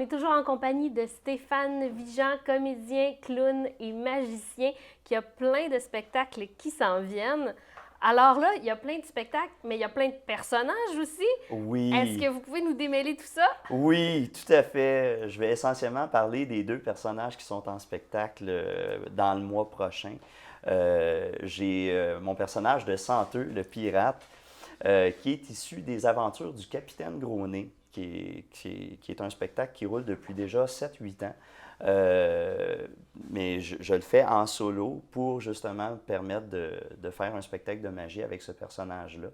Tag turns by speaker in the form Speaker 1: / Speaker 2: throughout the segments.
Speaker 1: est toujours en compagnie de Stéphane Vigeant, comédien, clown et magicien, qui a plein de spectacles qui s'en viennent. Alors là, il y a plein de spectacles, mais il y a plein de personnages aussi. Est-ce que
Speaker 2: Oui,
Speaker 1: vous pouvez nous démêler tout ça?
Speaker 2: oui, tout à fait. Je vais essentiellement parler des deux personnages qui sont en spectacle dans le mois prochain. J'ai mon personnage de Santeux, le pirate, qui est issu des aventures du Capitaine Gros-Nez, qui est un spectacle qui roule depuis déjà 7 8 ans. Euh, mais je le fais en solo pour justement me permettre de faire un spectacle de magie avec ce personnage-là.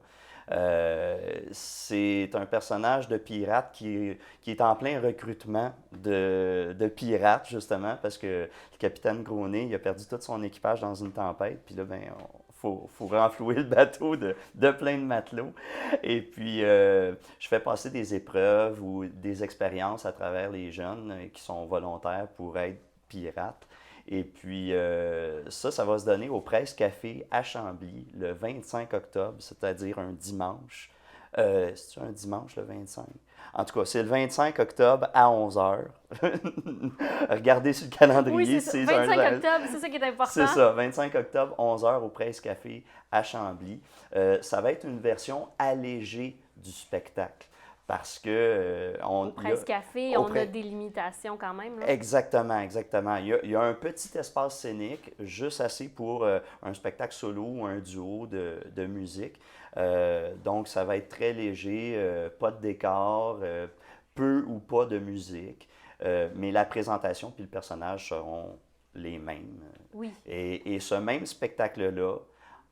Speaker 2: C'est un personnage de pirate qui est en plein recrutement de pirates, justement, parce que le capitaine Gros-Nez, il a perdu tout son équipage dans une tempête, puis là, ben, faut renflouer le bateau de plein de matelots. Et puis, je fais passer des épreuves ou des expériences à travers les jeunes qui sont volontaires pour être pirates. Et puis, ça va se donner au Presse Café à Chambly le 25 octobre, c'est-à-dire un dimanche. C'est-tu un dimanche le 25? En tout cas, c'est le 25 octobre à 11 heures. Regardez sur le
Speaker 1: Oui,
Speaker 2: calendrier,
Speaker 1: c'est ça.
Speaker 2: c'est
Speaker 1: 25 octobre, c'est ça qui est
Speaker 2: c'est
Speaker 1: important.
Speaker 2: ça, 25 octobre, 11 heures au Presse Café à Chambly. Ça va être une version allégée du spectacle parce que
Speaker 1: Au
Speaker 2: il y a,
Speaker 1: Presse Café,
Speaker 2: au
Speaker 1: on a
Speaker 2: pré-
Speaker 1: des limitations quand même, là.
Speaker 2: Exactement, exactement. Il y a un petit espace scénique, juste assez pour un spectacle solo ou un duo de musique. Donc, ça va être très léger, pas de décor, peu ou pas de musique. Mais la présentation puis le personnage seront les mêmes.
Speaker 1: Oui.
Speaker 2: Et ce même spectacle-là,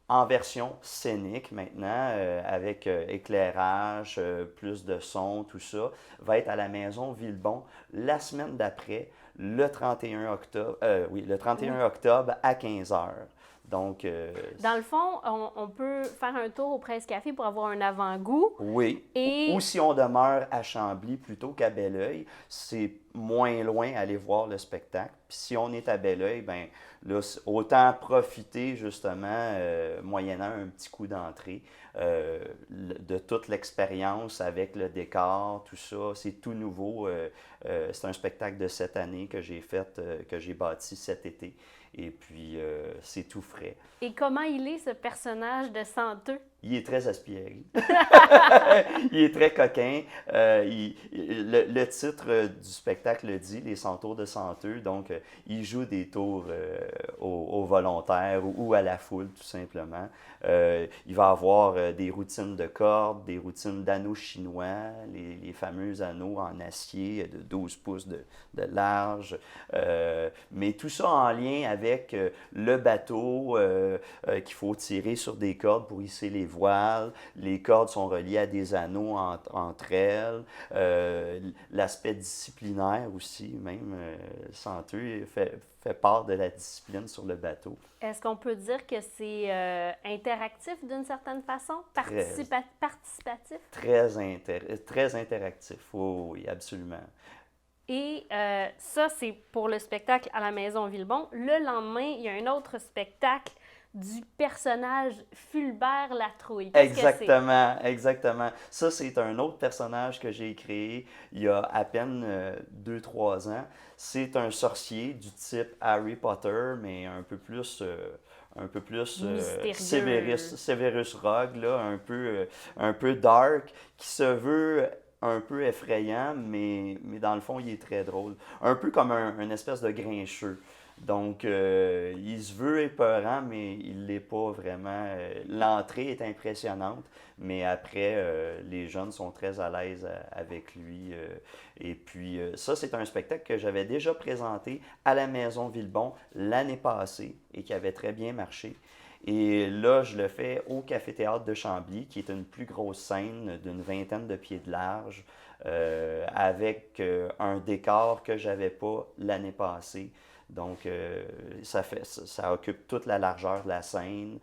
Speaker 2: en version scénique maintenant, avec éclairage, plus de son, tout ça, va être à la Maison Villebon la semaine d'après, le 31 octobre, oui, le
Speaker 1: Oui.
Speaker 2: 31 octobre à 15 heures. Donc,
Speaker 1: Dans le fond, on peut faire un tour au Presse Café pour avoir un avant-goût.
Speaker 2: oui. Ou
Speaker 1: Et
Speaker 2: si on demeure à Chambly plutôt qu'à Belleuil, c'est moins loin aller voir le spectacle. Puis si on est à Belleuil, ben là, autant profiter justement, moyennant un petit coup d'entrée, de toute l'expérience avec le décor, tout ça. C'est tout nouveau. C'est un spectacle de cette année que j'ai fait, que j'ai bâti cet été. Et puis, c'est tout frais.
Speaker 1: Et comment il est, ce personnage de Santeux?
Speaker 2: Il est très aspiré. Il est très coquin. Le titre du spectacle le dit, Les Centaures de Santeux. Donc, il joue des tours aux volontaires ou à la foule, tout simplement. Il va avoir des routines de cordes, des routines d'anneaux chinois, les fameux anneaux en acier de 12 pouces de large. Mais tout ça en lien avec le bateau qu'il faut tirer sur des cordes pour hisser les voiles. Les cordes sont reliées à des anneaux entre elles. L'aspect disciplinaire aussi, même, Santeux fait part de la discipline sur le bateau.
Speaker 1: Est-ce qu'on peut dire que c'est interactif d'une certaine façon?
Speaker 2: Très,
Speaker 1: Participatif?
Speaker 2: très interactif, oh, oui, absolument.
Speaker 1: Et ça, c'est pour le spectacle à la Maison Villebon. Le lendemain, il y a un autre spectacle du personnage Fulbert Latrouille. Qu'est-ce que c'est?
Speaker 2: Exactement, exactement. Ça, c'est un autre personnage que j'ai créé il y a à peine 2 3 ans. C'est un sorcier du type Harry Potter, mais un peu plus
Speaker 1: Mystérieux.
Speaker 2: Severus Rogue, là, un peu dark, qui se veut un peu effrayant, mais dans le fond, il est très drôle. Un peu comme une espèce de grincheux. Donc, il se veut épeurant, mais il ne l'est pas vraiment. L'entrée est impressionnante, mais après, les jeunes sont très à l'aise avec lui. Et puis, ça, c'est un spectacle que j'avais déjà présenté à la Maison Villebon l'année passée et qui avait très bien marché. Et là, je le fais au Café-Théâtre de Chambly, qui est une plus grosse scène d'une vingtaine de pieds de large, avec un décor que j'avais pas l'année passée. Donc, ça occupe toute la largeur de la scène.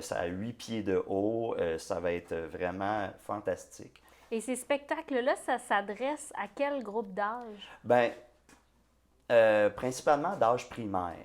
Speaker 2: Ça a 8 pieds de haut. Ça va être vraiment fantastique.
Speaker 1: Et ces spectacles-là, ça s'adresse à quel groupe d'âge?
Speaker 2: Ben, principalement d'âge primaire,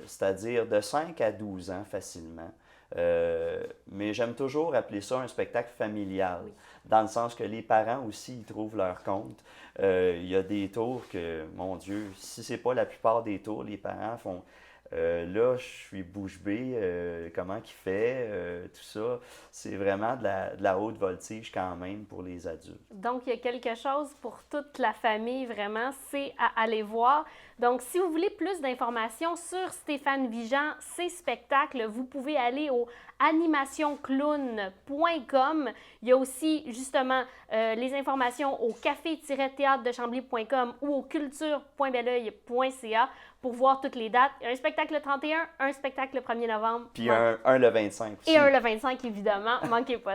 Speaker 2: c'est-à-dire de 5 à 12 ans facilement. Mais j'aime toujours appeler ça un spectacle familial,
Speaker 1: Oui.
Speaker 2: dans le sens que les parents aussi y trouvent leur compte. Il y a des tours que, mon Dieu, si c'est pas la plupart des tours, les parents font là, je suis bouche bée, comment qu'il fait, tout ça. C'est vraiment de la haute voltige quand même pour les adultes.
Speaker 1: Donc, il y a quelque chose pour toute la famille, vraiment, c'est à aller voir. Donc, si vous voulez plus d'informations sur Stéphane Vigeant, ses spectacles, vous pouvez aller au animationclown.com. Il y a aussi, justement, les informations au café-théâtre de Chambly.com ou au culture.belœil.ca pour voir toutes les dates. Un spectacle le 31, un spectacle le 1er novembre.
Speaker 2: Puis un le 25 aussi.
Speaker 1: Et un le 25, évidemment. Manquez pas